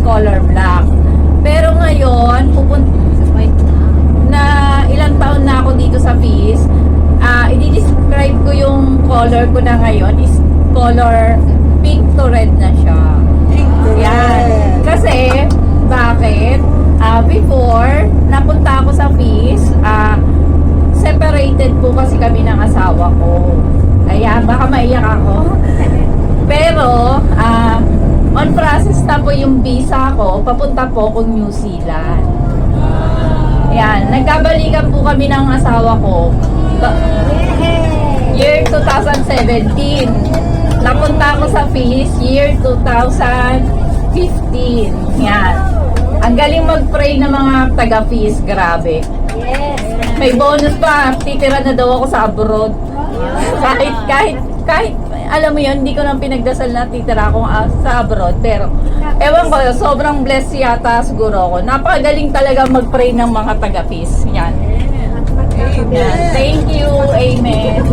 color black. Pero ngayon, na ilang taon na ako dito sa FIS, i-describe ko yung color ko na ngayon is color pink to red na siya. Yan. Kasi, bakit? Before, napunta ako sa FIS, separated po kasi kami ng asawa ko. Kaya, baka maiyak ako. Pero, on process na po yung visa ko, papunta po akong New Zealand. Yan, nagkabalikan po kami ng asawa ko. Year 2017. Napunta ako sa FIS, year 2015. Yan. Ang galing mag-pray ng mga taga-FIS, grabe. May bonus pa, titira na daw ako sa abroad. Kahit alam mo yun, hindi ko nang pinagdasal na titira akong sa abroad. Pero, ewan ko, sobrang blessed yata siguro ako. Napakagaling talaga mag-pray ng mga taga-FIS. Yan. Thank you. Amen.